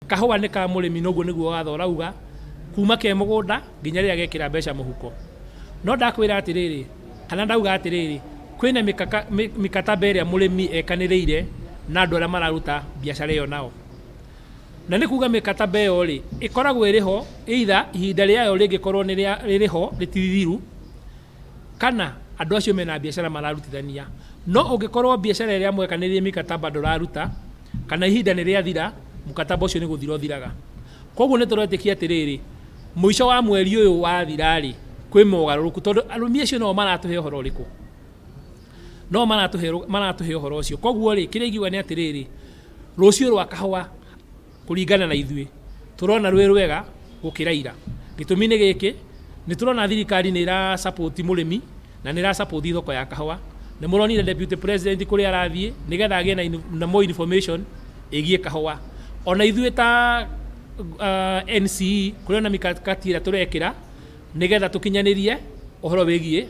kahũa nĩ ka mũrĩmi noguo nĩguo watho ũrauga kuma ke mũgũnda nginya rĩrĩa gekĩra mbeca mũhuko. No ndakwĩra atĩrĩrĩ, kana ndauga atĩrĩrĩ, kwĩna mikataba ĩrĩa mũrĩmi ekanĩrĩire na andũ arĩa mararuta biacara ĩyo nao. Na nĩ kuga mikataba ĩyo rĩ, ĩkoragwo ĩrĩho either ihinda rĩayo rĩngĩkorwo rĩrĩho rĩtirithiru, kana andũ acio mena biacara mararutithania. No ũngĩkorwo biacara ĩrĩa mwekanĩrĩire mikataba ndũraruta, kana ihinda nĩ rĩathira, mukataba ũcio nĩ gũthira ũthiraga. Koguo nĩ tũretĩkia atĩrĩrĩ, mũico wa mweri ũyũ wathira rĩ, kwĩ mogarũrũku tondũ arũmi acio no maratũhe ũhoro ũrĩkũ? No maratũhe ũhoro ũcio. Koguo rĩ, kĩrĩa ingiuga nĩ atĩrĩrĩ, rũciũ rwa kahũa kũringana na ithuĩ tũrona rwĩ rwega gũkĩra ira. Gĩtũmi nĩ gĩkĩ, nĩ tũrona thirikari nĩ ĩra support mũrĩmi na nĩ ĩra support thoko ya kahũa. Nĩ mũronire deputy president kũrĩa arathiĩ nĩgetha agĩe na more information ĩgiĩ kahũa. Ona ithuĩ ta NCE kũrĩ na mikakati ĩrĩa tũrekĩra nĩgetha tũkinyanĩrie ũhoro wĩgiĩ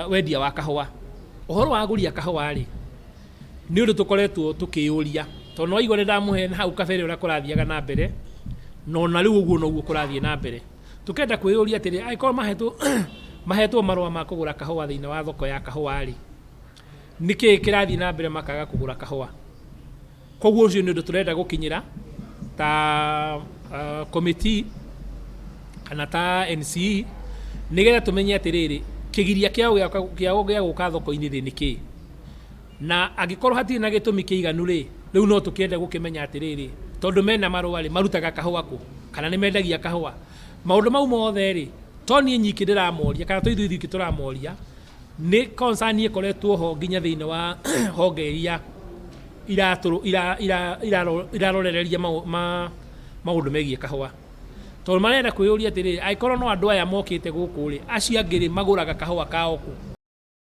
wendia wa kahũa. Ũhoro wa agũri a kahũa rĩ, nĩ ũndũ tũkoretwo tũkĩyũria, tondũ no igwa nĩ ndamũhe hau kabere ũrĩa kũrathiaga na mbere, no na rĩu ũguo noguo kũrathiĩ na mbere. Tũkenda kwĩyũria atĩrĩ, angĩkorwo mahetwo marũa ma kũgũra kahũa thĩinĩ wa thoko ya kahũa rĩ, nĩkĩĩ kĩrathiĩ na mbere makaga kũgũra kahũa? Koguo ũcio nĩ ũndũ tũrenda gũkinyĩra ta committee kana ta NCE nĩgetha tũmenye atĩrĩrĩ, kĩgiria kĩao gĩa gũka thoko-inĩ thĩ nĩkĩĩ? Na angĩkorwo hatirĩ na gĩtũmi kĩiganu rĩ, rĩu no tũkĩende gũkĩmenya atĩrĩrĩ, tondũ mena marũa rĩ, marutaga kahũa kũ? Kana nĩ mendagia kahũa? Maũndũ mau mothe rĩ, to niĩ nyiki ndĩramoria kana to ithuĩ thiki tũramoria, nĩ concern ĩkoretwo ho nginya thĩinĩ wa honge iria irarorereria maũndũ megiĩ kahũa. Tondũ marenda kwĩyũria atĩrĩrĩ, angĩkorwo no andũ aya mokĩte gũkũ rĩ, acio angĩ rĩ magũraga kahũa kao kũ?